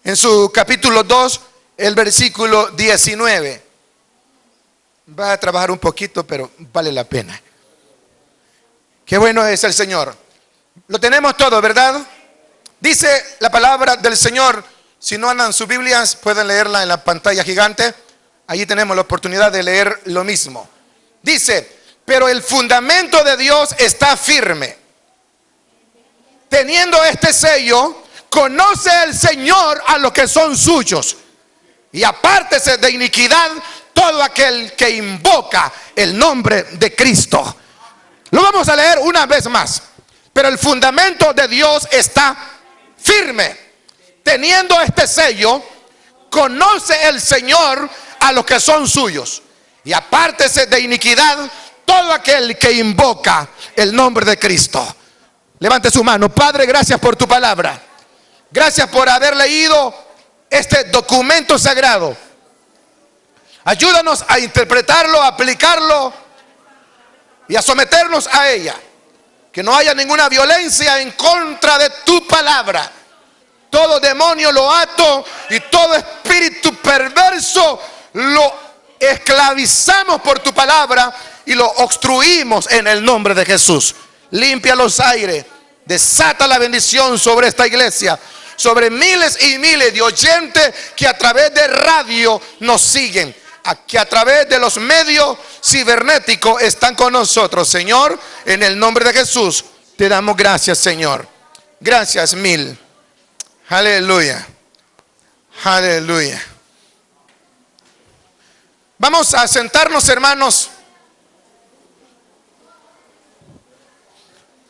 en su capítulo 2, el versículo 19. Va a trabajar un poquito, pero vale la pena. Qué bueno es el Señor. Lo tenemos todo, ¿verdad? Dice la palabra del Señor. Si no andan sus Biblias, pueden leerla en la pantalla gigante. Allí tenemos la oportunidad de leer lo mismo. Dice: pero el fundamento de Dios está firme. Teniendo este sello, conoce el Señor a los que son suyos, y apártese de iniquidad todo aquel que invoca el nombre de Cristo. Lo vamos a leer una vez más. Pero el fundamento de Dios está firme. Teniendo este sello, conoce el Señor a los que son suyos, y apártese de iniquidad todo aquel que invoca el nombre de Cristo. Levante su mano. Padre, gracias por tu palabra. Gracias por haber leído este documento sagrado. Ayúdanos a interpretarlo, a aplicarlo y a someternos a ella. Que no haya ninguna violencia en contra de tu palabra. Todo demonio lo ato y todo espíritu perverso lo esclavizamos por tu palabra y lo obstruimos en el nombre de Jesús. Limpia los aires, desata la bendición sobre esta iglesia, sobre miles y miles de oyentes que a través de radio nos siguen, que a través de los medios cibernéticos están con nosotros. Señor, en el nombre de Jesús te damos gracias, Señor. Gracias mil. Aleluya. Aleluya. Vamos a sentarnos, hermanos.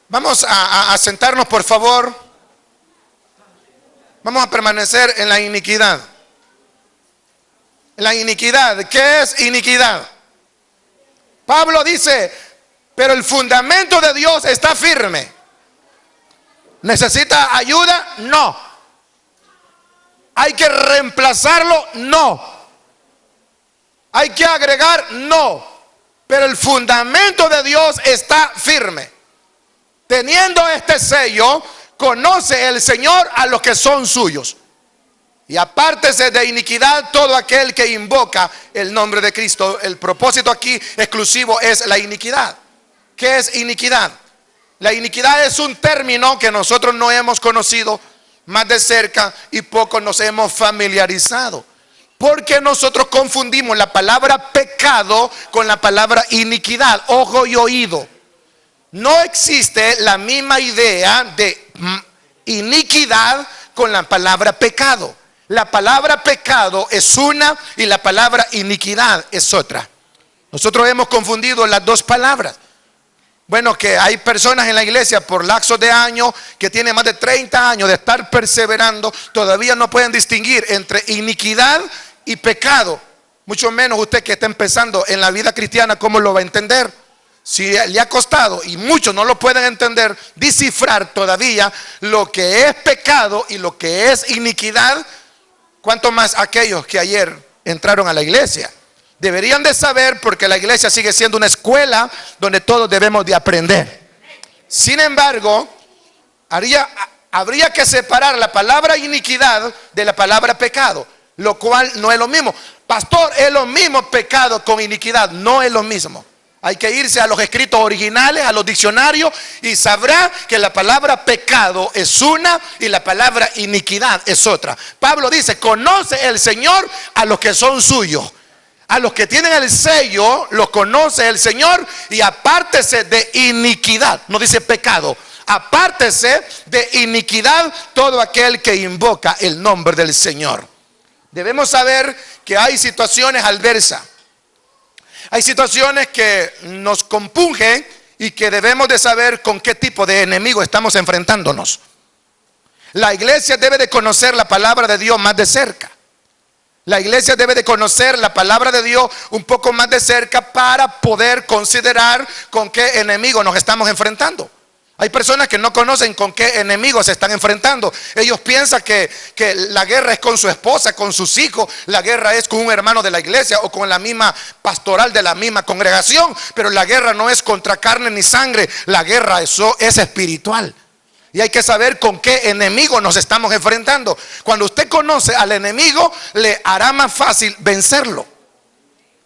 Vamos a sentarnos, por favor. Vamos a permanecer en la iniquidad. La iniquidad. ¿Qué es iniquidad? Pablo dice: pero el fundamento de Dios está firme. ¿Necesita ayuda? No. ¿Hay que reemplazarlo? No. ¿Hay que agregar? No. Pero el fundamento de Dios está firme. Teniendo este sello, conoce el Señor a los que son suyos, y apártese de iniquidad todo aquel que invoca el nombre de Cristo. El propósito aquí exclusivo es la iniquidad. ¿Qué es iniquidad? La iniquidad es un término que nosotros no hemos conocido más de cerca y poco nos hemos familiarizado, porque nosotros confundimos la palabra pecado con la palabra iniquidad, ojo y oído. No existe la misma idea de iniquidad con la palabra pecado. La palabra pecado es una y la palabra iniquidad es otra. Nosotros hemos confundido las dos palabras. Bueno, que hay personas en la iglesia por lapsos de años que tienen más de 30 años de estar perseverando, todavía no pueden distinguir entre iniquidad y pecado. Mucho menos usted que está empezando en la vida cristiana, ¿cómo lo va a entender? Si le ha costado, y muchos no lo pueden entender, descifrar todavía lo que es pecado y lo que es iniquidad, cuanto más aquellos que ayer entraron a la iglesia. Deberían de saber, porque la iglesia sigue siendo una escuela donde todos debemos de aprender. Sin embargo, habría que separar la palabra iniquidad de la palabra pecado, lo cual no es lo mismo. Pastor, es lo mismo pecado con iniquidad. No es lo mismo. Hay que irse a los escritos originales, a los diccionarios, y sabrá que la palabra pecado es una y la palabra iniquidad es otra. Pablo dice: conoce el Señor a los que son suyos. A los que tienen el sello los conoce el Señor, y apártese de iniquidad. No dice pecado. Apártese de iniquidad todo aquel que invoca el nombre del Señor. Debemos saber que hay situaciones adversas. Hay situaciones que nos compungen y que debemos de saber con qué tipo de enemigo estamos enfrentándonos. La iglesia debe de conocer la palabra de Dios más de cerca. La iglesia debe de conocer la palabra de Dios un poco más de cerca para poder considerar con qué enemigo nos estamos enfrentando. Hay personas que no conocen con qué enemigos se están enfrentando. Ellos piensan que la guerra es con su esposa, con sus hijos. La guerra es con un hermano de la iglesia o con la misma pastoral de la misma congregación. Pero la guerra no es contra carne ni sangre. La guerra es espiritual. Y hay que saber con qué enemigo nos estamos enfrentando. Cuando usted conoce al enemigo, le hará más fácil vencerlo.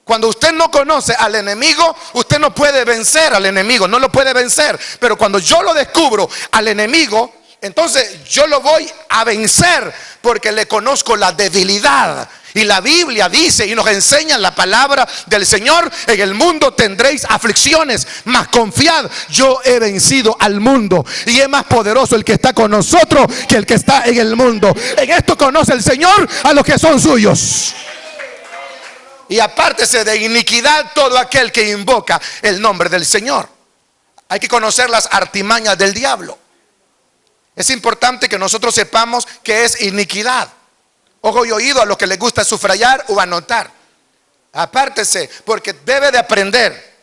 Cuando usted no conoce al enemigo, usted no puede vencer al enemigo, no lo puede vencer. Pero cuando yo lo descubro al enemigo, entonces yo lo voy a vencer porque le conozco la debilidad. Y la Biblia dice y nos enseña la palabra del Señor: en el mundo tendréis aflicciones, mas confiad, yo he vencido al mundo. Y es más poderoso el que está con nosotros que el que está en el mundo. En esto conoce el Señor a los que son suyos. Y apártese de iniquidad todo aquel que invoca el nombre del Señor. Hay que conocer las artimañas del diablo. Es importante que nosotros sepamos qué es iniquidad. Ojo y oído a los que les gusta subrayar o anotar. Apártese, porque debe de aprender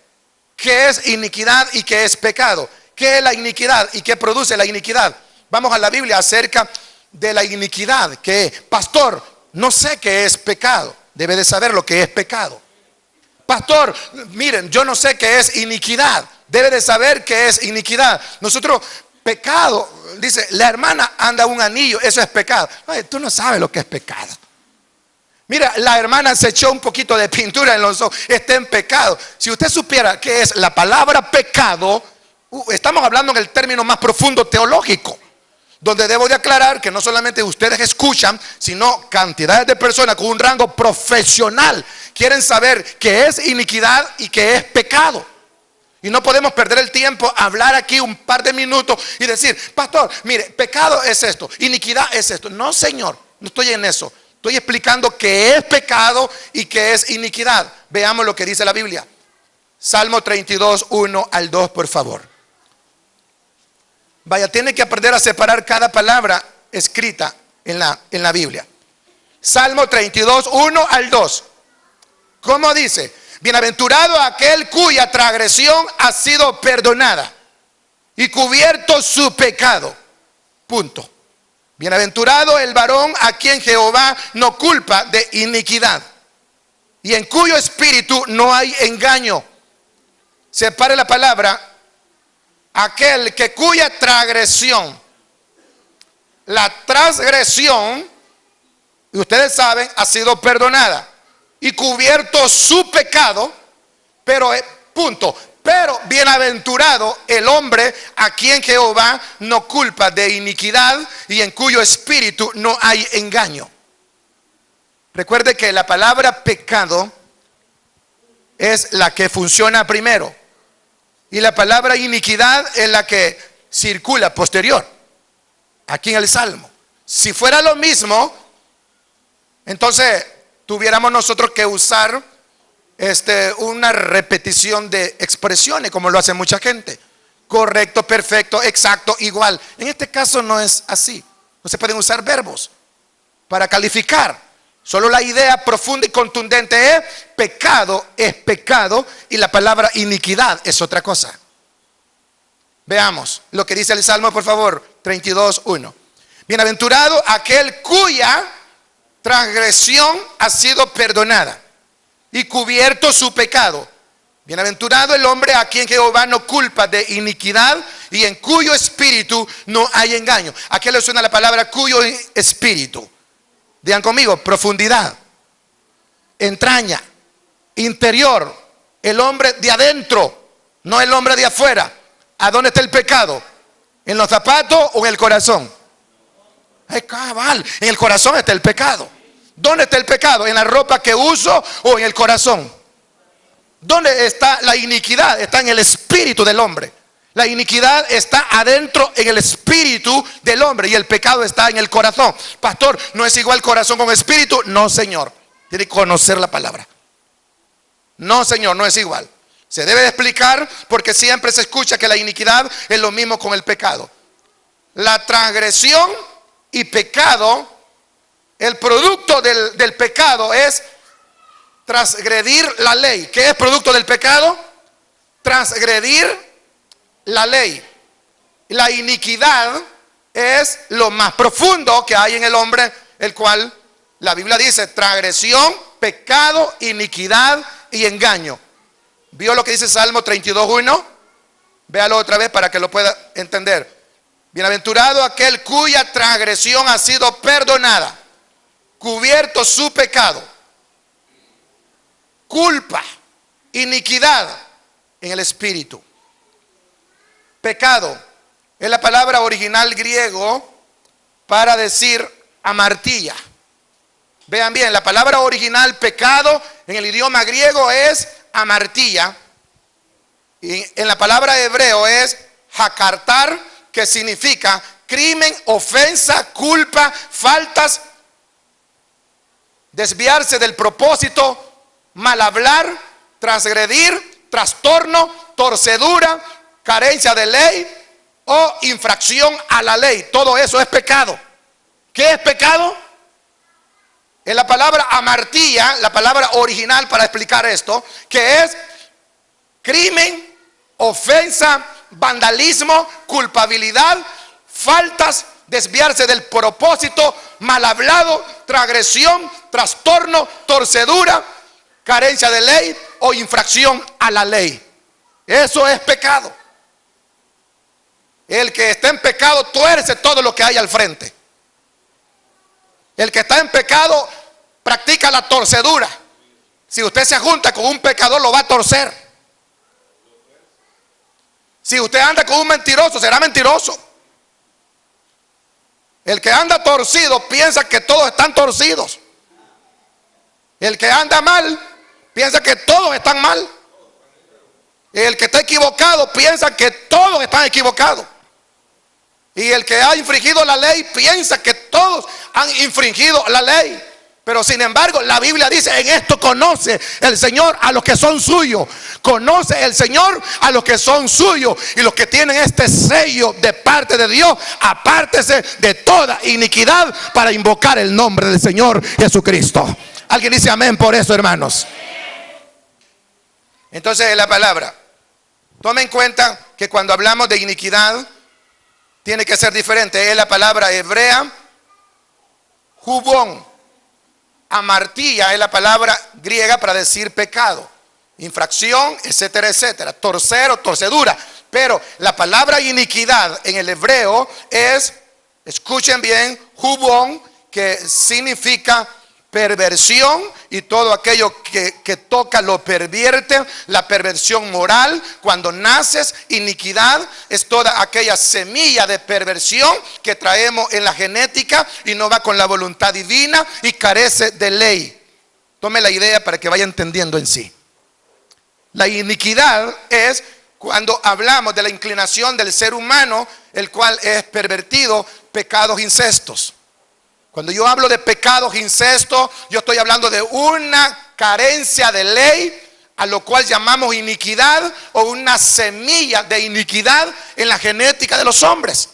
qué es iniquidad y qué es pecado. ¿Qué es la iniquidad y qué produce la iniquidad? Vamos a la Biblia acerca de la iniquidad. Que, pastor, no sé qué es pecado. Debe de saber lo que es pecado. Pastor, miren, yo no sé qué es iniquidad. Debe de saber qué es iniquidad. Nosotros, pecado, dice, la hermana anda un anillo, eso es pecado. Ay, tú no sabes lo que es pecado. Mira, la hermana se echó un poquito de pintura en los ojos, está en pecado. Si usted supiera qué es la palabra pecado, estamos hablando en el término más profundo teológico, donde debo de aclarar que no solamente ustedes escuchan, sino cantidades de personas con un rango profesional quieren saber qué es iniquidad y qué es pecado. Y no podemos perder el tiempo a hablar aquí un par de minutos y decir, pastor, mire, pecado es esto, iniquidad es esto. No, señor, no estoy en eso. Estoy explicando qué es pecado y qué es iniquidad. Veamos lo que dice la Biblia. Salmo 32, 1 al 2, por favor. Vaya, tiene que aprender a separar cada palabra escrita en la Biblia. Salmo 32, 1 al 2. ¿Cómo dice? Bienaventurado aquel cuya transgresión ha sido perdonada y cubierto su pecado. Punto. Bienaventurado el varón a quien Jehová no culpa de iniquidad y en cuyo espíritu no hay engaño. Separe la palabra: aquel que cuya transgresión, la transgresión, y ustedes saben, ha sido perdonada y cubierto su pecado. Pero, punto. Pero bienaventurado el hombre a quien Jehová no culpa de iniquidad y en cuyo espíritu no hay engaño. Recuerde que la palabra pecado es la que funciona primero y la palabra iniquidad es la que circula posterior. Aquí en el Salmo. Si fuera lo mismo, entonces tuviéramos nosotros que usar una repetición de expresiones, como lo hace mucha gente. Correcto, perfecto, exacto, igual. En este caso no es así. No se pueden usar verbos para calificar. Solo la idea profunda y contundente es pecado y la palabra iniquidad es otra cosa. Veamos lo que dice el Salmo, por favor. 32, 1. Bienaventurado aquel cuya transgresión ha sido perdonada y cubierto su pecado. Bienaventurado el hombre a quien Jehová no culpa de iniquidad y en cuyo espíritu no hay engaño. ¿A qué le suena la palabra cuyo espíritu? Digan conmigo: profundidad, entraña, interior, el hombre de adentro, no el hombre de afuera. ¿A dónde está el pecado? ¿En los zapatos o en el corazón? Ay, cabal, en el corazón está el pecado. ¿Dónde está el pecado? ¿En la ropa que uso o en el corazón? ¿Dónde está la iniquidad? Está en el espíritu del hombre. La iniquidad está adentro en el espíritu del hombre y el pecado está en el corazón. Pastor, ¿no es igual corazón con espíritu? No, señor. Tiene que conocer la palabra. No, señor, no es igual. Se debe de explicar porque siempre se escucha que la iniquidad es lo mismo con el pecado. La transgresión y pecado, el producto del pecado es transgredir la ley. ¿Qué es producto del pecado? Transgredir la ley. La iniquidad es lo más profundo que hay en el hombre, el cual la Biblia dice transgresión, pecado, iniquidad y engaño. ¿Vio lo que dice Salmo 32, 1? Véalo otra vez para que lo pueda entender. Bienaventurado aquel cuya transgresión ha sido perdonada, cubierto su pecado. Culpa, iniquidad en el espíritu. Pecado es la palabra original griego para decir amartilla. Vean bien, la palabra original pecado en el idioma griego es amartilla. Y en la palabra hebreo es jacartar, que significa crimen, ofensa, culpa, faltas, desviarse del propósito, mal hablar, transgredir, trastorno, torcedura, carencia de ley o infracción a la ley. Todo eso es pecado. ¿Qué es pecado? Es la palabra amartilla, la palabra original para explicar esto, que es crimen, ofensa, vandalismo, culpabilidad, faltas, desviarse del propósito, mal hablado, transgresión, trastorno, torcedura, carencia de ley o infracción a la ley. Eso es pecado. El que está en pecado tuerce todo lo que hay al frente. El que está en pecado practica la torcedura. Si usted se junta con un pecador, lo va a torcer. Si usted anda con un mentiroso, será mentiroso. El que anda torcido piensa que todos están torcidos. El que anda mal piensa que todos están mal. El que está equivocado piensa que todos están equivocados. Y el que ha infringido la ley piensa que todos han infringido la ley. Pero sin embargo, la Biblia dice: en esto conoce el Señor a los que son suyos. Conoce el Señor a los que son suyos. Y los que tienen este sello de parte de Dios, apártese de toda iniquidad para invocar el nombre del Señor Jesucristo. Alguien dice amén por eso, hermanos. Entonces, la palabra, tome en cuenta que cuando hablamos de iniquidad, tiene que ser diferente. Es la palabra hebrea, jubón. Amartilla es la palabra griega para decir pecado, infracción, etcétera, etcétera. Torcer o torcedura. Pero la palabra iniquidad en el hebreo es, escuchen bien, jubón, que significa perversión, y todo aquello que toca lo pervierte. La perversión moral, cuando naces, iniquidad es toda aquella semilla de perversión que traemos en la genética y no va con la voluntad divina y carece de ley. Tome la idea para que vaya entendiendo en sí. La iniquidad es cuando hablamos de la inclinación del ser humano, el cual es pervertido, pecados incestos. Cuando yo hablo de pecados incestos, yo estoy hablando de una carencia de ley, a lo cual llamamos iniquidad, o una semilla de iniquidad en la genética de los hombres.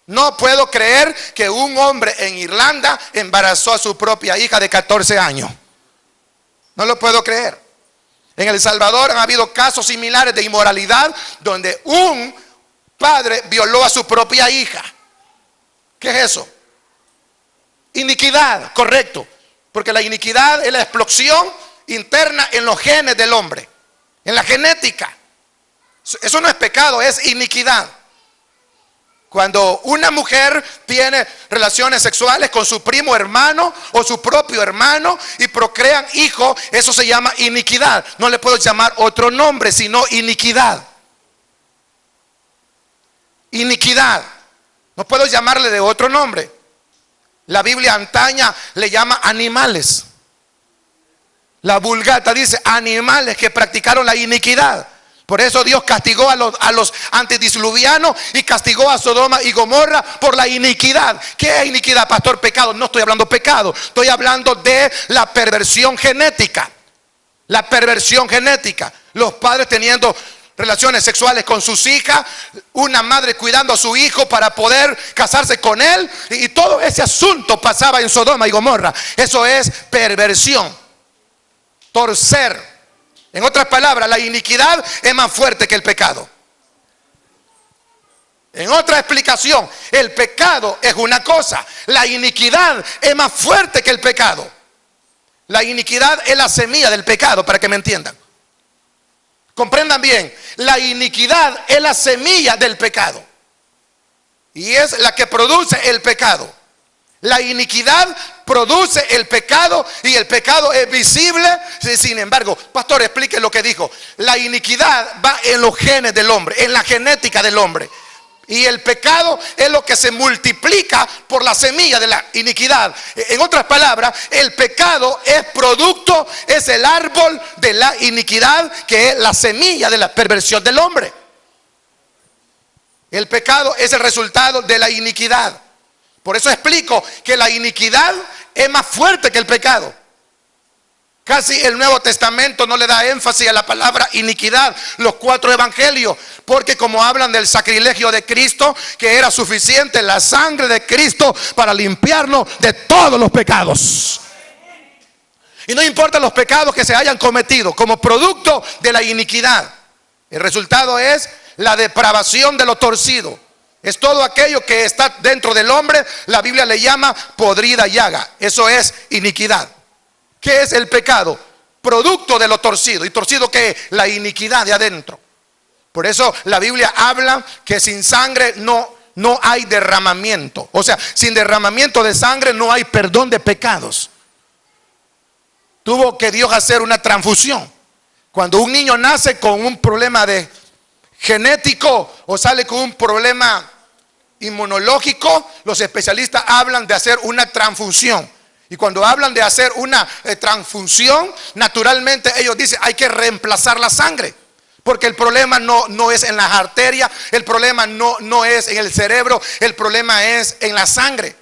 No puedo creer que un hombre en Irlanda embarazó a su propia hija de 14 años. No lo puedo creer. En El Salvador han habido casos similares de inmoralidad donde un padre violó a su propia hija. ¿Qué es eso? Iniquidad, correcto. Porque la iniquidad es la explosión interna en los genes del hombre, en la genética. Eso no es pecado, es iniquidad. Cuando una mujer tiene relaciones sexuales con su primo hermano o su propio hermano y procrean hijos, eso se llama iniquidad. No le puedo llamar otro nombre sino iniquidad. Iniquidad. No puedo llamarle de otro nombre. La Biblia antaña le llama animales. La Vulgata dice animales que practicaron la iniquidad. Por eso Dios castigó a los antediluvianos y castigó a Sodoma y Gomorra por la iniquidad. ¿Qué es iniquidad, pastor? Pecado. No estoy hablando pecado, estoy hablando de la perversión genética. La perversión genética. Los padres teniendo relaciones sexuales con sus hijas, una madre cuidando a su hijo para poder casarse con él, y todo ese asunto pasaba en Sodoma y Gomorra. Eso es perversión, torcer. En otras palabras, la iniquidad es más fuerte que el pecado. En otra explicación, el pecado es una cosa, la iniquidad es más fuerte que el pecado. La iniquidad es la semilla del pecado, para que me entiendan. Comprendan bien, la iniquidad es la semilla del pecado. y es la que produce el pecado. La iniquidad produce el pecado y el pecado es visible. Sin embargo, pastor, explique lo que dijo. La iniquidad va en los genes del hombre, en la genética del hombre. Y el pecado es lo que se multiplica por la semilla de la iniquidad. En otras palabras, el pecado es producto, es el árbol de la iniquidad, que es la semilla de la perversión del hombre. El pecado es el resultado de la iniquidad. Por eso explico que la iniquidad es más fuerte que el pecado. Casi el Nuevo Testamento no le da énfasis a la palabra iniquidad, los 4 evangelios, porque como hablan del sacrilegio de Cristo, que era suficiente la sangre de Cristo para limpiarnos de todos los pecados. Y no importa los pecados que se hayan cometido, como producto de la iniquidad, el resultado es la depravación de lo torcido. Es todo aquello que está dentro del hombre, la Biblia le llama podrida llaga. Eso es iniquidad. ¿Qué es el pecado? Producto de lo torcido. ¿Y torcido qué es? La iniquidad de adentro. Por eso la Biblia habla que sin sangre no hay derramamiento. O sea, sin derramamiento de sangre no hay perdón de pecados. Tuvo que Dios hacer una transfusión. Cuando un niño nace con un problema de genético o sale con un problema inmunológico, los especialistas hablan de hacer una transfusión. Y cuando hablan de hacer una transfusión, naturalmente ellos dicen hay que reemplazar la sangre, porque el problema no es en las arterias, el problema no es en el cerebro, el problema es en la sangre.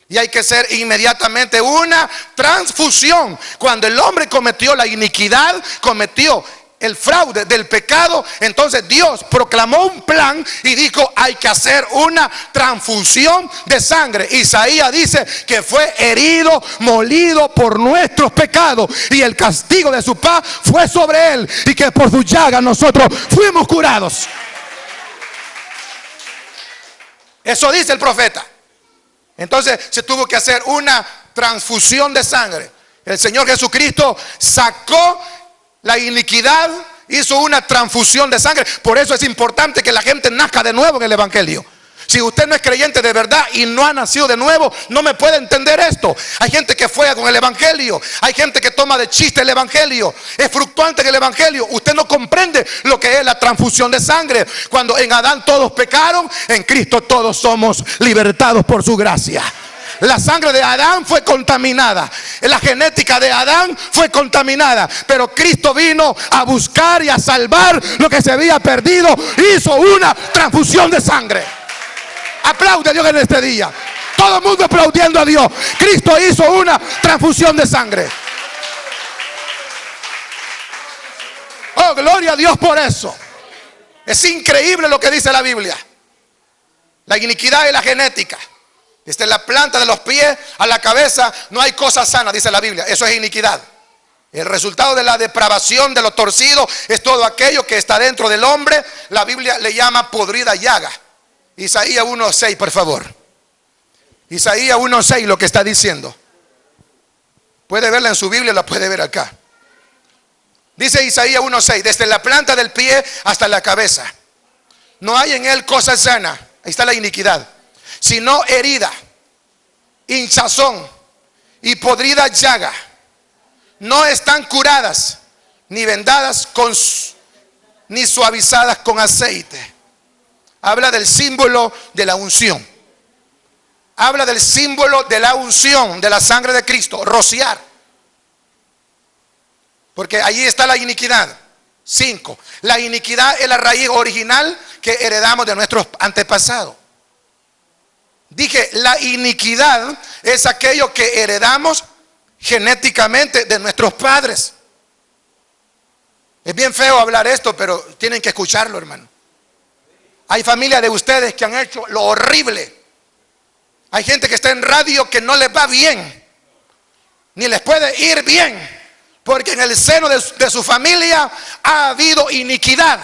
Y hay que hacer inmediatamente una transfusión. Cuando el hombre cometió la iniquidad, cometió el fraude del pecado, entonces Dios proclamó un plan y dijo hay que hacer una transfusión de sangre. Isaías dice que fue herido, molido por nuestros pecados y el castigo de su paz fue sobre él, y que por su llaga nosotros fuimos curados. Eso dice el profeta. Entonces se tuvo que hacer una transfusión de sangre. El Señor Jesucristo sacó la iniquidad, hizo una transfusión de sangre. Por eso es importante que la gente nazca de nuevo en el evangelio. Si usted no es creyente de verdad y no ha nacido de nuevo, no me puede entender esto. Hay gente que juega con el evangelio, hay gente que toma de chiste el evangelio, es fluctuante en el evangelio. Usted no comprende lo que es la transfusión de sangre. Cuando en Adán todos pecaron, en Cristo todos somos libertados por su gracia. La sangre de Adán fue contaminada, la genética de Adán fue contaminada, pero Cristo vino a buscar y a salvar lo que se había perdido. Hizo una transfusión de sangre. Aplaude a Dios en este día. Todo el mundo aplaudiendo a Dios. Cristo hizo una transfusión de sangre. Oh, gloria a Dios por eso. Es increíble lo que dice la Biblia. La iniquidad y la genética. Desde la planta de los pies a la cabeza no hay cosa sana, dice la Biblia. Eso es iniquidad. El resultado de la depravación, de lo torcido, es todo aquello que está dentro del hombre. La Biblia le llama podrida llaga. Isaías 1:6, por favor. Isaías 1:6, lo que está diciendo. Puede verla en su Biblia, la puede ver acá. Dice Isaías 1:6, desde la planta del pie hasta la cabeza no hay en él cosa sana. Ahí está la iniquidad, sino herida, hinchazón y podrida llaga. No están curadas, ni vendadas ni suavizadas con aceite. Habla del símbolo de la unción. Habla del símbolo de la unción, de la sangre de Cristo, rociar. Porque allí está la iniquidad. 5. La iniquidad es la raíz original que heredamos de nuestros antepasados. Dije, la iniquidad es aquello que heredamos genéticamente de nuestros padres. Es bien feo hablar esto, pero tienen que escucharlo, hermano. Hay familias de ustedes que han hecho lo horrible. Hay gente que está en radio que no les va bien, ni les puede ir bien, porque en el seno de su familia ha habido iniquidad.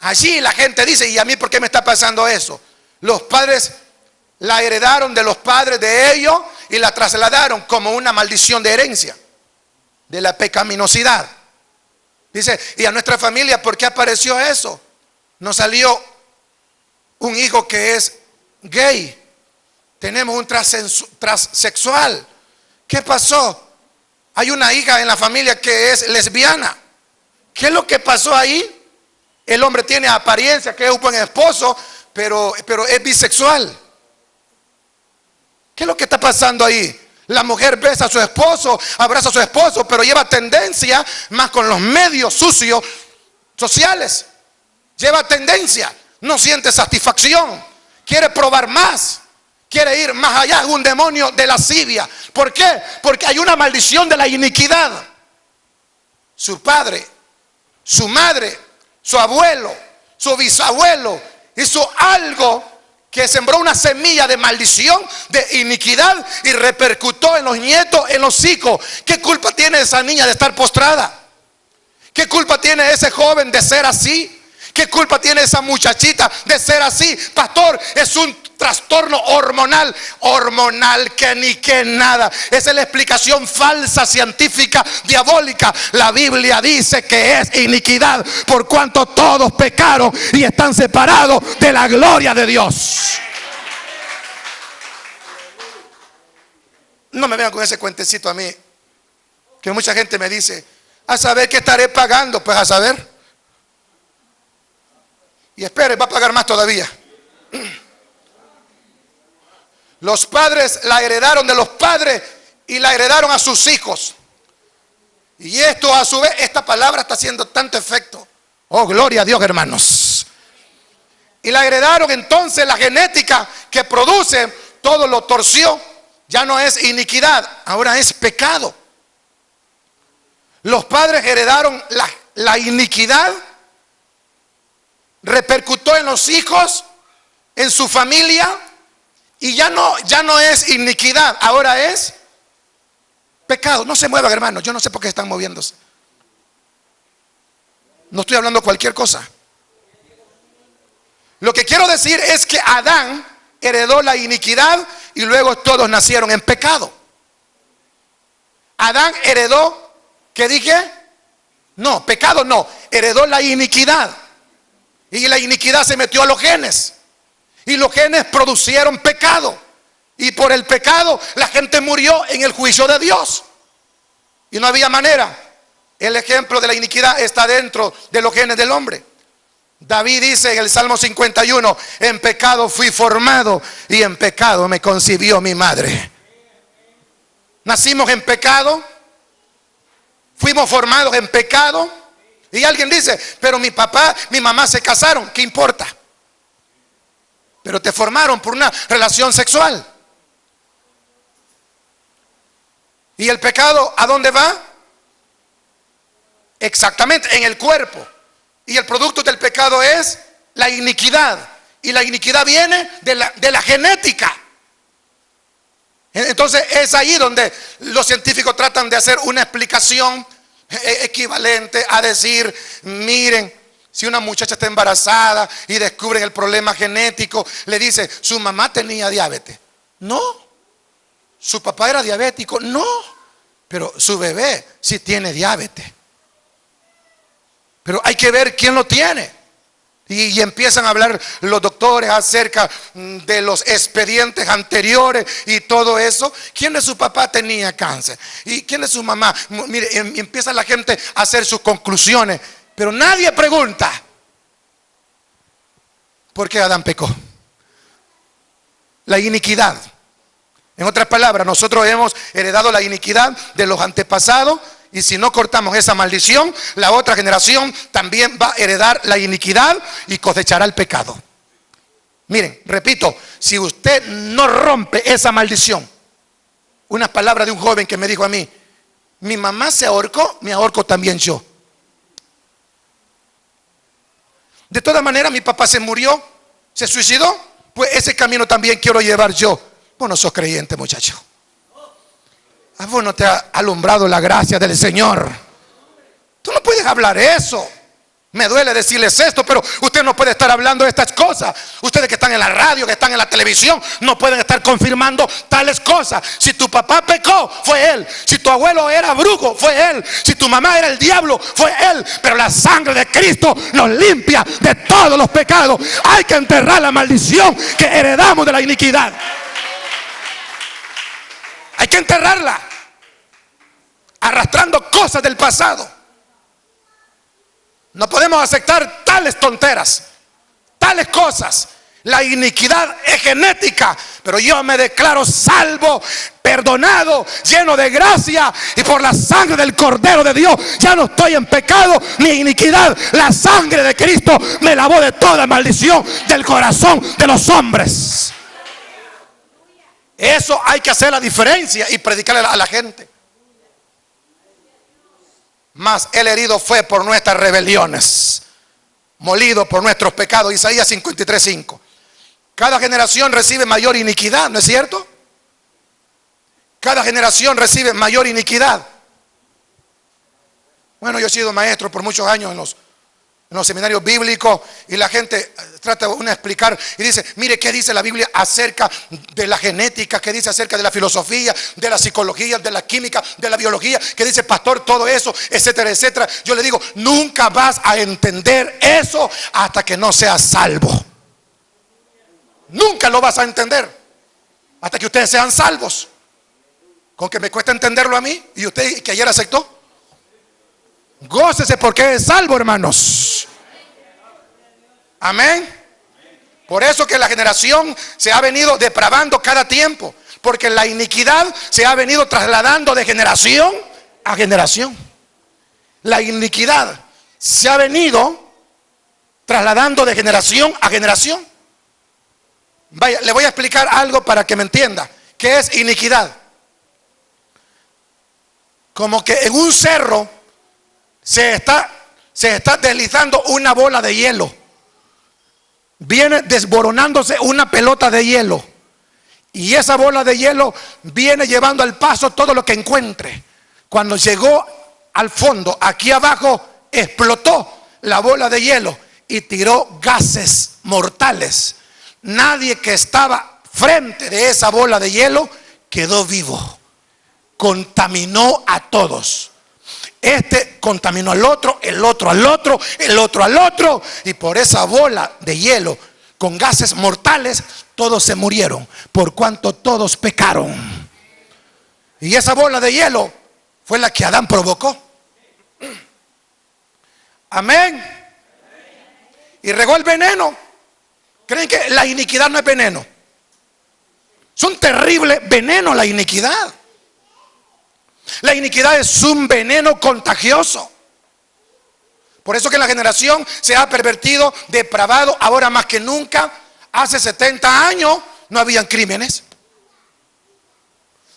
Allí la gente dice, ¿y a mí por qué me está pasando eso? Los padres la heredaron de los padres de ellos y la trasladaron como una maldición de herencia, de la pecaminosidad. Dice, ¿y a nuestra familia por qué apareció eso? Nos salió un hijo que es gay. Tenemos un transexual. ¿Qué pasó? Hay una hija en la familia que es lesbiana. ¿Qué es lo que pasó ahí? El hombre tiene apariencia que es un buen esposo, pero es bisexual. ¿Qué es lo que está pasando ahí? La mujer besa a su esposo, abraza a su esposo, pero lleva tendencia más con los medios sucios sociales. Lleva tendencia, no siente satisfacción, quiere probar más, quiere ir más allá, es un demonio de lascivia. ¿Por qué? Porque hay una maldición de la iniquidad. Su padre, su madre, su abuelo, su bisabuelo hizo algo que sembró una semilla de maldición, de iniquidad, y repercutió en los nietos, en los hijos. ¿Qué culpa tiene esa niña de estar postrada? ¿Qué culpa tiene ese joven de ser así? ¿Qué culpa tiene esa muchachita de ser así? Pastor, es un trastorno hormonal que ni que nada. Esa es la explicación falsa, científica, diabólica. La Biblia dice que es iniquidad, por cuanto todos pecaron y están separados de la gloria de Dios. No me vengan con ese cuentecito a mí, que mucha gente me dice: a saber qué estaré pagando. Pues a saber. Y espere, va a pagar más todavía. Los padres la heredaron de los padres y la heredaron a sus hijos. Y esto a su vez, esta palabra está haciendo tanto efecto. Oh, gloria a Dios, hermanos. Y la heredaron, entonces la genética que produce todo lo torció. Ya no es iniquidad, ahora es pecado. Los padres heredaron la iniquidad, repercutió en los hijos, en su familia, y ya no es iniquidad, ahora es pecado. No se muevan, hermanos, yo no sé por qué están moviéndose. No estoy hablando cualquier cosa. Lo que quiero decir es que Adán heredó la iniquidad y luego todos nacieron en pecado. Adán heredó, ¿qué dije? No, pecado no, heredó la iniquidad. Y la iniquidad se metió a los genes. Y los genes producieron pecado. Y por el pecado la gente murió en el juicio de Dios. Y no había manera. El ejemplo de la iniquidad está dentro de los genes del hombre. David dice en el Salmo 51: en pecado fui formado y en pecado me concibió mi madre. Nacimos en pecado, fuimos formados en pecado. Y alguien dice: pero mi papá, mi mamá se casaron. ¿Qué importa? Pero te formaron por una relación sexual. ¿Y el pecado a dónde va? Exactamente, en el cuerpo. Y el producto del pecado es la iniquidad. Y la iniquidad viene de la genética. Entonces es ahí donde los científicos tratan de hacer una explicación equivalente a decir: miren, si una muchacha está embarazada y descubren el problema genético, le dice: su mamá tenía diabetes. No. Su papá era diabético. No. Pero su bebé sí tiene diabetes. Pero hay que ver quién lo tiene. Y empiezan a hablar los doctores acerca de los expedientes anteriores y todo eso. ¿Quién de su papá tenía cáncer? ¿Y quién de su mamá? Mire, empieza la gente a hacer sus conclusiones. Pero nadie pregunta: ¿por qué Adán pecó? La iniquidad. En otras palabras, nosotros hemos heredado la iniquidad de los antepasados. Y si no cortamos esa maldición, la otra generación también va a heredar la iniquidad y cosechará el pecado. Miren, repito, si usted no rompe esa maldición. Una palabra de un joven que me dijo a mí: mi mamá se ahorcó, me ahorco también yo. De todas maneras, mi papá se murió, se suicidó, pues ese camino también quiero llevar yo. Vos no sos creyente, muchacho. A vos no te ha alumbrado la gracia del Señor. Tú no puedes hablar eso. Me duele decirles esto, pero usted no puede estar hablando de estas cosas. Ustedes que están en la radio, que están en la televisión, no pueden estar confirmando tales cosas. Si tu papá pecó, fue él. Si tu abuelo era brujo, fue él. Si tu mamá era el diablo, fue él. Pero la sangre de Cristo nos limpia de todos los pecados. Hay que enterrar la maldición que heredamos de la iniquidad. Hay que enterrarla, arrastrando cosas del pasado. No podemos aceptar tales tonteras, tales cosas. La iniquidad es genética, pero yo me declaro salvo, perdonado, lleno de gracia, y por la sangre del Cordero de Dios ya no estoy en pecado ni iniquidad. La sangre de Cristo me lavó de toda maldición del corazón de los hombres. Eso hay que hacer la diferencia y predicarle a la gente. Mas el herido fue por nuestras rebeliones, molido por nuestros pecados. Isaías 53:5. Cada generación recibe mayor iniquidad, ¿no es cierto? Cada generación recibe mayor iniquidad. Bueno, yo he sido maestro por muchos años en los seminarios bíblicos, y la gente trata de explicar y dice: mire, ¿qué dice la Biblia acerca de la genética? ¿Qué dice acerca de la filosofía, de la psicología, de la química, de la biología? ¿Qué dice, pastor, todo eso, etcétera, etcétera? Yo le digo: nunca vas a entender eso hasta que no seas salvo. Nunca lo vas a entender hasta que ustedes sean salvos. Con que me cuesta entenderlo a mí, y usted que ayer aceptó, gócese porque es salvo, hermanos. Amén. Por eso que la generación se ha venido depravando cada tiempo, porque la iniquidad se ha venido trasladando de generación a generación. La iniquidad se ha venido trasladando de generación a generación. Vaya, le voy a explicar algo para que me entienda. ¿Qué es iniquidad? Como que en un cerro se está deslizando una bola de hielo. Viene desboronándose una pelota de hielo, y esa bola de hielo viene llevando al paso todo lo que encuentre. Cuando llegó al fondo, aquí abajo, explotó la bola de hielo y tiró gases mortales. Nadie que estaba frente de esa bola de hielo quedó vivo. Contaminó a todos. Este contaminó al otro, el otro al otro, el otro al otro, y por esa bola de hielo con gases mortales todos se murieron, por cuanto todos pecaron. Y esa bola de hielo fue la que Adán provocó. Amén. Y regó el veneno. ¿Creen que la iniquidad no es veneno? Es un terrible veneno la iniquidad. La iniquidad es un veneno contagioso. Por eso que la generación se ha pervertido, depravado, ahora más que nunca. Hace 70 años no habían crímenes.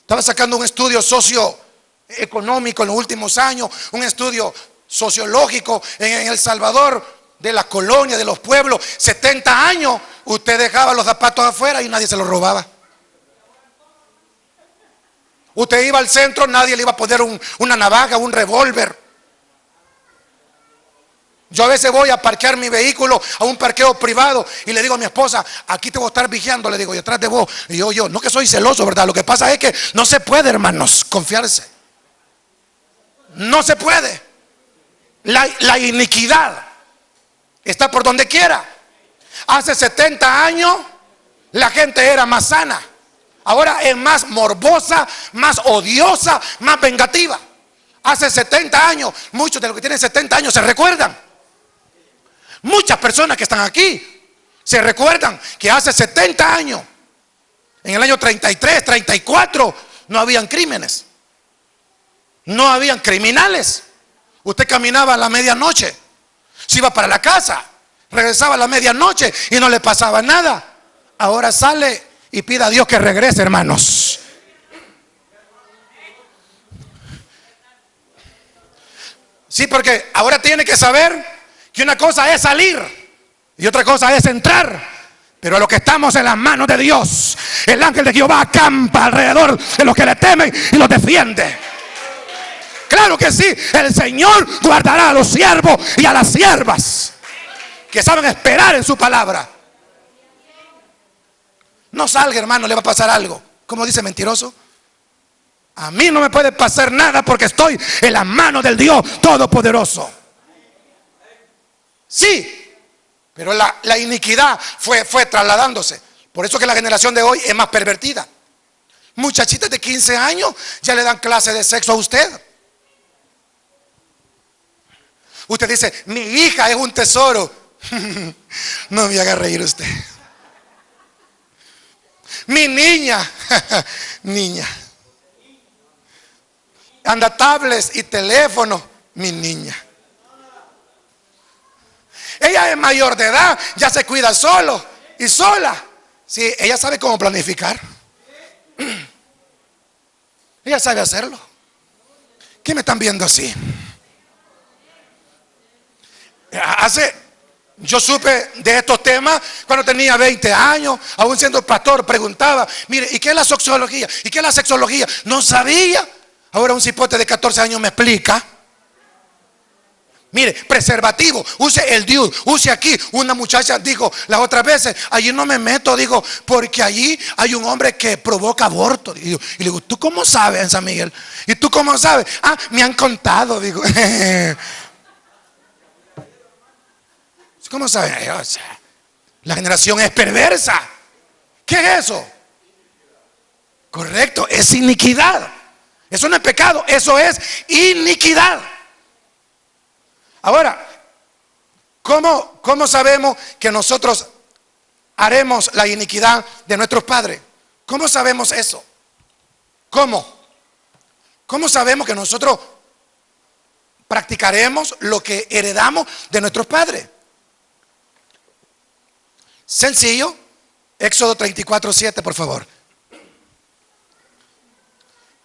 Estaba sacando un estudio socioeconómico en los últimos años, un estudio sociológico en El Salvador, de la colonia, de los pueblos. 70 años usted dejaba los zapatos afuera y nadie se los robaba. Usted iba al centro, nadie le iba a poner una navaja, un revólver. Yo a veces voy a parquear mi vehículo a un parqueo privado y le digo a mi esposa: aquí te voy a estar vigiando, le digo, y atrás de vos. Y yo, no que soy celoso, ¿verdad? Lo que pasa es que no se puede, hermanos, confiarse. No se puede. La iniquidad está por donde quiera. Hace 70 años la gente era más sana. Ahora es más morbosa, más odiosa, más vengativa. Hace 70 años, muchos de los que tienen 70 años se recuerdan. Muchas personas que están aquí se recuerdan que hace 70 años, en el año 33, 34, no habían crímenes. No habían criminales. Usted caminaba a la medianoche, se iba para la casa, regresaba a la medianoche y no le pasaba nada. Ahora sale y pida a Dios que regrese, hermanos. Sí, porque ahora tiene que saber que una cosa es salir y otra cosa es entrar. Pero a los que estamos en las manos de Dios, el ángel de Jehová acampa alrededor de los que le temen y los defiende. Claro que sí, el Señor guardará a los siervos y a las siervas que saben esperar en su palabra. No salga, hermano, le va a pasar algo. ¿Cómo dice mentiroso? A mí no me puede pasar nada porque estoy en la mano del Dios Todopoderoso. Sí, pero la iniquidad fue trasladándose. Por eso que la generación de hoy es más pervertida. Muchachitas de 15 años ya le dan clase de sexo a usted. Usted dice, mi hija es un tesoro. No me haga reír usted. Mi niña, niña. Anda tablets y teléfono, mi niña. Ella es mayor de edad, ya se cuida solo y sola. Sí, ella sabe cómo planificar. Ella sabe hacerlo. ¿Qué me están viendo así? Yo supe de estos temas cuando tenía 20 años, aún siendo pastor, preguntaba, mire, ¿y qué es la sexología? ¿Y qué es la sexología? No sabía. Ahora un cipote de 14 años me explica. Mire, preservativo, use el DIU, use aquí. Una muchacha dijo las otras veces, allí no me meto, digo, porque allí hay un hombre que provoca aborto. Y le digo, ¿tú cómo sabes en San Miguel? ¿Y tú cómo sabes? Ah, me han contado, digo. ¿Cómo sabes? O sea, la generación es perversa. ¿Qué es eso? Correcto, es iniquidad. Eso no es pecado, eso es iniquidad. Ahora, ¿cómo sabemos que nosotros haremos la iniquidad de nuestros padres? ¿Cómo sabemos eso? ¿Cómo sabemos que nosotros practicaremos lo que heredamos de nuestros padres? Sencillo. Éxodo 34:7, por favor.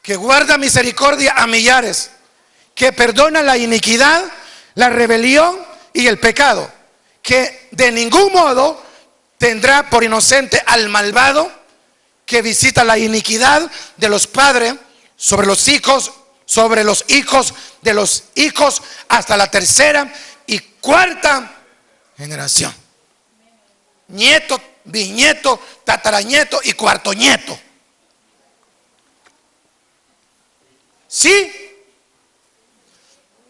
Que guarda misericordia a millares, que perdona la iniquidad, la rebelión y el pecado, que de ningún modo tendrá por inocente al malvado, que visita la iniquidad de los padres sobre los hijos de los hijos, hasta la tercera y cuarta generación. Nieto, bisnieto, tataranieto y cuarto nieto. ¿Sí?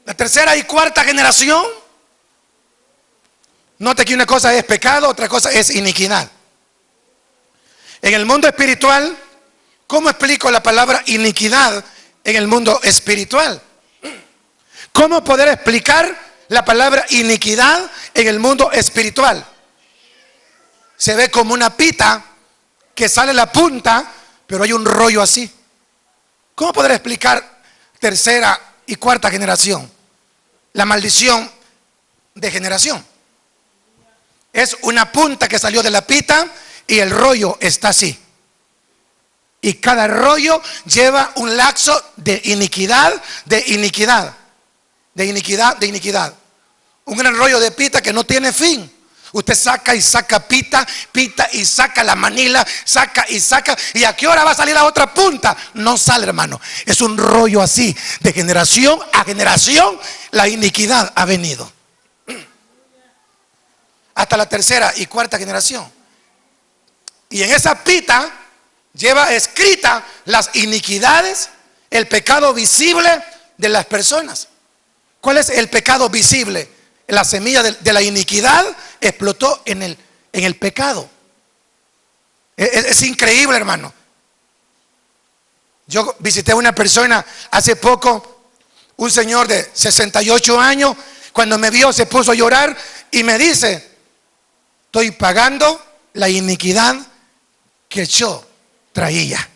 La tercera y cuarta generación. Note que una cosa es pecado, otra cosa es iniquidad. En el mundo espiritual, ¿cómo explico la palabra iniquidad en el mundo espiritual? ¿Cómo poder explicar la palabra iniquidad en el mundo espiritual? Se ve como una pita que sale la punta, pero hay un rollo así. ¿Cómo poder explicar tercera y cuarta generación? La maldición de generación. Es una punta que salió de la pita y el rollo está así. Y cada rollo lleva un laxo de iniquidad, de iniquidad, de iniquidad, de iniquidad. Un gran rollo de pita que no tiene fin. Usted saca y saca pita, pita y saca la manila, saca y saca. ¿Y a qué hora va a salir la otra punta? No sale, hermano. Es un rollo así, de generación a generación, la iniquidad ha venido. Hasta la tercera y cuarta generación. Y en esa pita lleva escrita las iniquidades, el pecado visible de las personas. ¿Cuál es el pecado visible? La semilla de la iniquidad explotó en el pecado. Es increíble, hermano. Yo visité a una persona hace poco, un señor de 68 años. Cuando me vio se puso a llorar y me dice: estoy pagando la iniquidad que yo traía.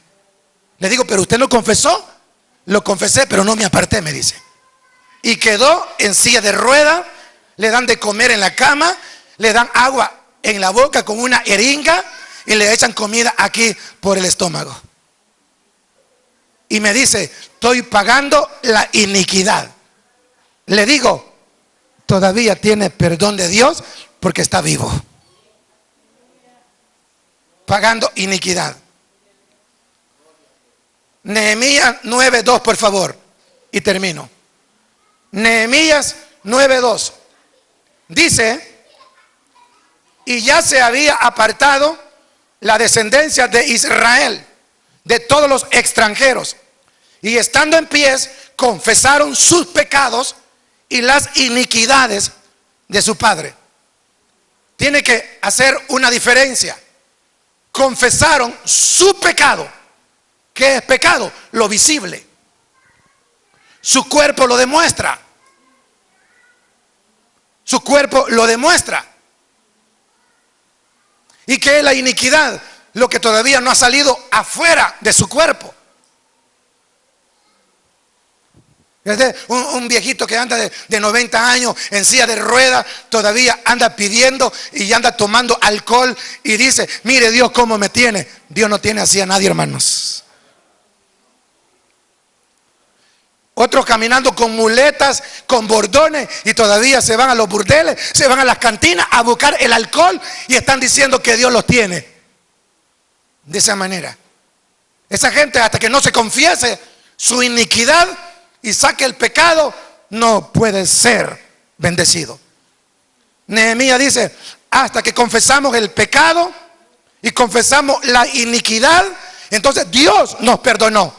Le digo: pero usted lo confesó. Lo confesé, pero no me aparté, me dice. Y quedó en silla de ruedas. Le dan de comer en la cama, le dan agua en la boca con una jeringa y le echan comida aquí por el estómago. Y me dice: estoy pagando la iniquidad. Le digo: todavía tiene perdón de Dios porque está vivo. Pagando iniquidad. Nehemías 9:2, por favor. y termino. Nehemías 9:2 dice: y ya se había apartado la descendencia de Israel de todos los extranjeros, y estando en pies confesaron sus pecados y las iniquidades de su padre. Tiene que hacer una diferencia. Confesaron su pecado. ¿Qué es pecado? Lo visible. Su cuerpo lo demuestra. Su cuerpo lo demuestra. ¿Y qué es la iniquidad? Lo que todavía no ha salido afuera de su cuerpo. Un viejito que anda de 90 años en silla de ruedas, todavía anda pidiendo y anda tomando alcohol y dice: mire Dios cómo me tiene. Dios no tiene así a nadie, hermanos. Otros caminando con muletas, con bordones, y todavía se van a los burdeles, se van a las cantinas a buscar el alcohol y están diciendo que Dios los tiene. De esa manera. Esa gente, hasta que no se confiese su iniquidad y saque el pecado, no puede ser bendecido. Nehemías dice: hasta que confesamos el pecado y confesamos la iniquidad, entonces Dios nos perdonó.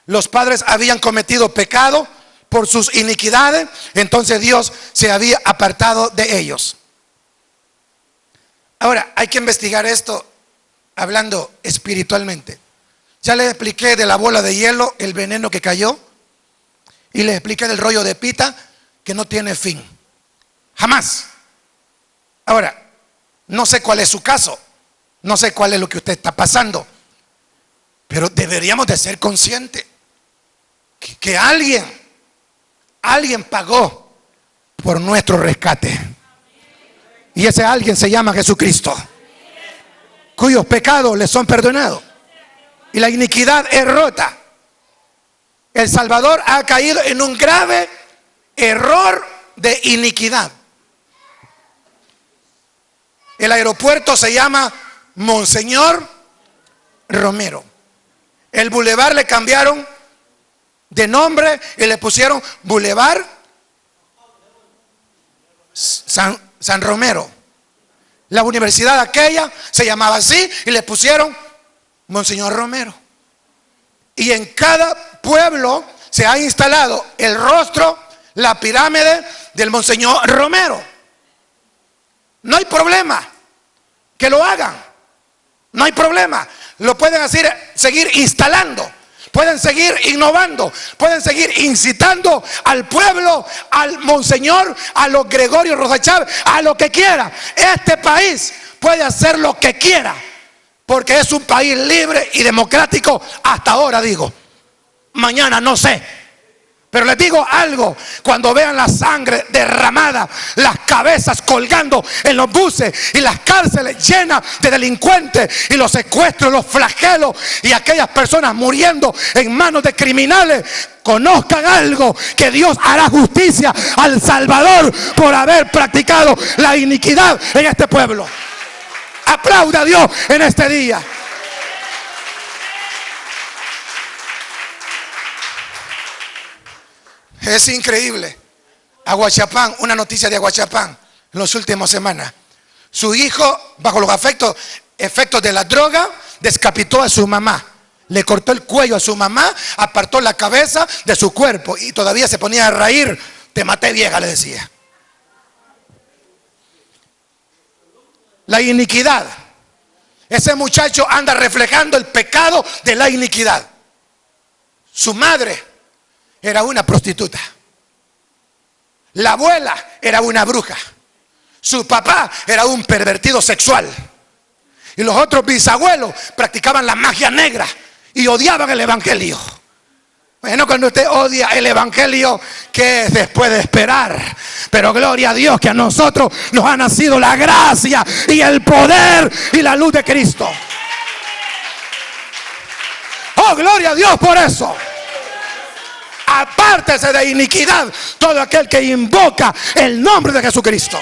Los padres habían cometido pecado por sus iniquidades, entonces Dios se había apartado de ellos. Ahora, hay que investigar esto hablando espiritualmente. Ya les expliqué de la bola de hielo, el veneno que cayó, y les expliqué del rollo de pita que no tiene fin, jamás. Ahora, no sé cuál es su caso, no sé cuál es lo que usted está pasando, pero deberíamos de ser conscientes que alguien pagó por nuestro rescate, y ese alguien se llama Jesucristo, cuyos pecados les son perdonados y la iniquidad es rota. El Salvador ha caído en un grave error de iniquidad. El aeropuerto se llama Monseñor Romero. El bulevar le cambiaron de nombre y le pusieron Boulevard San Romero. La universidad aquella se llamaba así y le pusieron Monseñor Romero. Y en cada pueblo se ha instalado el rostro, la pirámide del Monseñor Romero. No hay problema que lo hagan. No hay problema. Lo pueden hacer, seguir instalando. Pueden seguir innovando. Pueden seguir incitando al pueblo, al Monseñor, a los Gregorio Rosa Chávez, a lo que quiera. Este país puede hacer lo que quiera, porque es un país libre y democrático hasta ahora, digo. Mañana no sé. Pero les digo algo: cuando vean la sangre derramada, las cabezas colgando en los buses y las cárceles llenas de delincuentes y los secuestros, los flagelos y aquellas personas muriendo en manos de criminales, conozcan algo: que Dios hará justicia al Salvador por haber practicado la iniquidad en este pueblo. Aplauda a Dios en este día. Es increíble. Aguachapán, una noticia de Aguachapán en las últimas semanas. Su hijo, bajo los efectos de la droga, decapitó a su mamá. Le cortó el cuello a su mamá, apartó la cabeza de su cuerpo y todavía se ponía a reír. Te maté, vieja, le decía. La iniquidad. Ese muchacho anda reflejando el pecado de la iniquidad. Su madre era una prostituta. La abuela era una bruja. Su papá era un pervertido sexual. Y los otros bisabuelos practicaban la magia negra y odiaban el evangelio. Bueno, cuando usted odia el evangelio, ¿qué después de esperar? Pero gloria a Dios que a nosotros nos ha nacido la gracia y el poder y la luz de Cristo. Oh, gloria a Dios por eso. Apártese de iniquidad todo aquel que invoca el nombre de Jesucristo.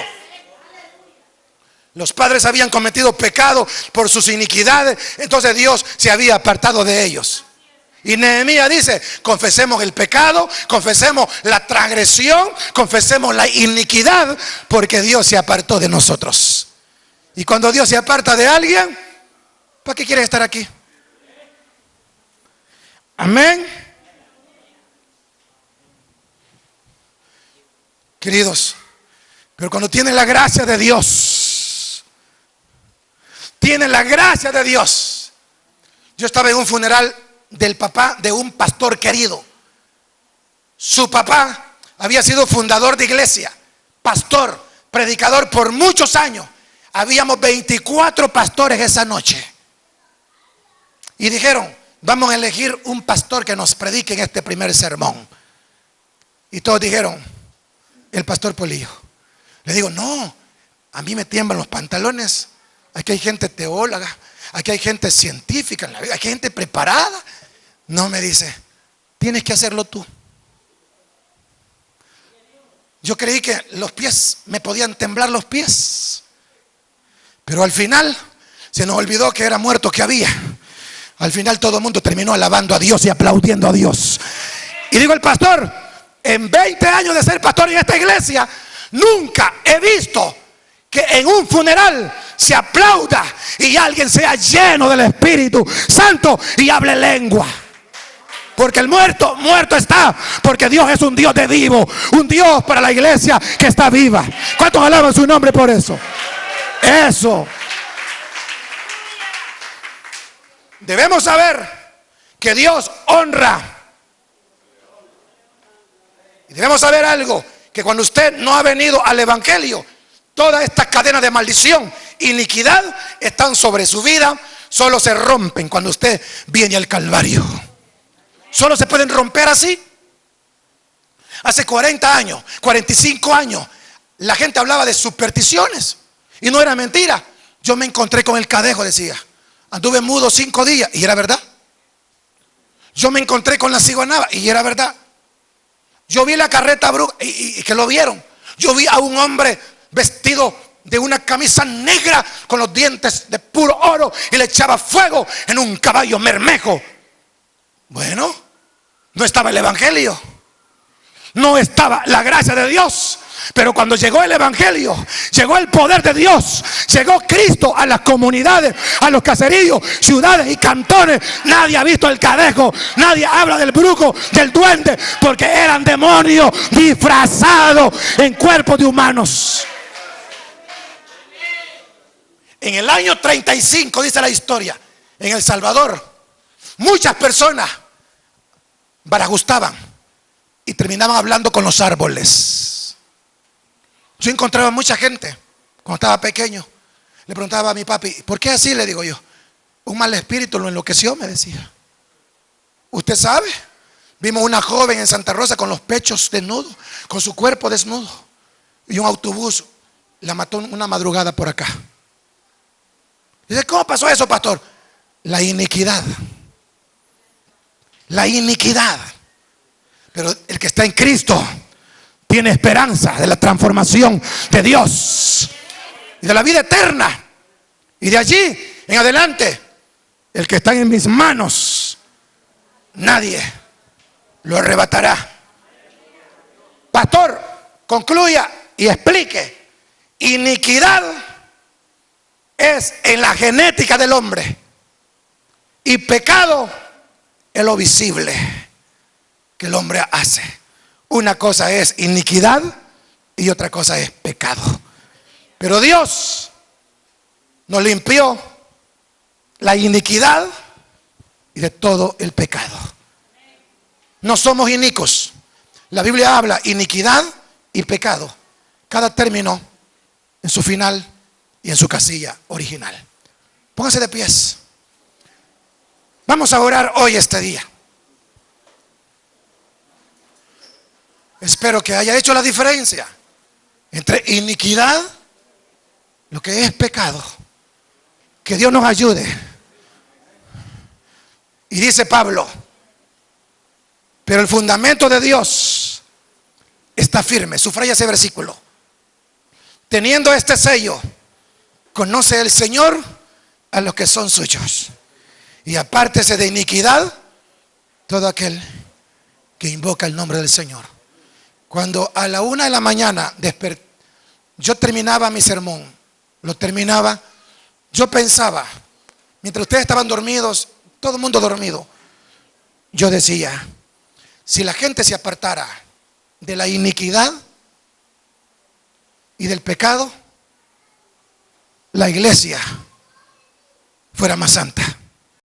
Los padres habían cometido pecado por sus iniquidades, entonces Dios se había apartado de ellos. Y Nehemías dice: confesemos el pecado, confesemos la transgresión, confesemos la iniquidad, porque Dios se apartó de nosotros. Y cuando Dios se aparta de alguien, ¿para qué quieres estar aquí? Amén. Queridos, pero cuando tienen la gracia de Dios, tienen la gracia de Dios. Yo estaba en un funeral del papá de un pastor querido. Su papá había sido fundador de iglesia, pastor, predicador por muchos años. Habíamos 24 pastores esa noche. Y dijeron: vamos a elegir un pastor que nos predique en este primer sermón. Y todos dijeron: el pastor Polillo. Le digo: no, a mí me tiemblan los pantalones. Aquí hay gente teóloga, aquí hay gente científica, aquí hay gente preparada. No, me dice: tienes que hacerlo tú. Yo creí que los pies, me podían temblar los pies. Pero al final se nos olvidó que era muerto que había. Al final todo el mundo terminó alabando a Dios y aplaudiendo a Dios. Y digo: el pastor, en 20 años de ser pastor en esta iglesia, nunca he visto que en un funeral se aplauda y alguien sea lleno del Espíritu Santo y hable lengua. Porque el muerto, muerto está. Porque Dios es un Dios de vivo, un Dios para la iglesia que está viva. ¿Cuántos alaban su nombre por eso? Eso. Debemos saber que Dios honra. Y debemos saber algo: que cuando usted no ha venido al evangelio, todas estas cadenas de maldición, iniquidad, están sobre su vida. Solo se rompen cuando usted viene al Calvario. Solo se pueden romper así. Hace 40 años, 45 años, la gente hablaba de supersticiones. Y no era mentira. Yo me encontré con el cadejo, decía. Anduve mudo 5 días y era verdad. Yo me encontré con la ciguanaba y era verdad. Yo vi la carreta bruja y que lo vieron. Yo vi a un hombre vestido de una camisa negra con los dientes de puro oro y le echaba fuego en un caballo bermejo. Bueno, no estaba el evangelio, no estaba la gracia de Dios. Pero cuando llegó el evangelio, llegó el poder de Dios, llegó Cristo a las comunidades, a los caseríos, ciudades y cantones. Nadie ha visto el cadejo, nadie habla del brujo, del duende, porque eran demonios disfrazados en cuerpos de humanos. En el año 35, dice la historia, en El Salvador, muchas personas barajustaban y terminaban hablando con los árboles. Yo encontraba mucha gente cuando estaba pequeño. Le preguntaba a mi papi: ¿por qué así? Le digo yo: un mal espíritu lo enloqueció, me decía. ¿Usted sabe? Vimos una joven en Santa Rosa con los pechos desnudos, con su cuerpo desnudo, y un autobús la mató una madrugada por acá. Dice: ¿cómo pasó eso, pastor? La iniquidad. La iniquidad. Pero el que está en Cristo tiene esperanza de la transformación de Dios y de la vida eterna. Y de allí en adelante, el que está en mis manos, nadie lo arrebatará. Pastor, concluya y explique. Iniquidad es en la genética del hombre y pecado es lo visible que el hombre hace. Una cosa es iniquidad y otra cosa es pecado. Pero Dios nos limpió la iniquidad y de todo el pecado. No somos inicuos. La Biblia habla iniquidad y pecado, cada término en su final y en su casilla original. Pónganse de pies. Vamos a orar hoy este día. Espero que haya hecho la diferencia entre iniquidad, lo que es pecado. Que Dios nos ayude. Y dice Pablo: pero el fundamento de Dios está firme. Subraya ese versículo. Teniendo este sello, conoce el Señor a los que son suyos. Y apártese de iniquidad todo aquel que invoca el nombre del Señor. Cuando a la 1 de la mañana yo terminaba mi sermón, lo terminaba, yo pensaba, mientras ustedes estaban dormidos, todo el mundo dormido, yo decía, si la gente se apartara de la iniquidad y del pecado, la iglesia fuera más santa.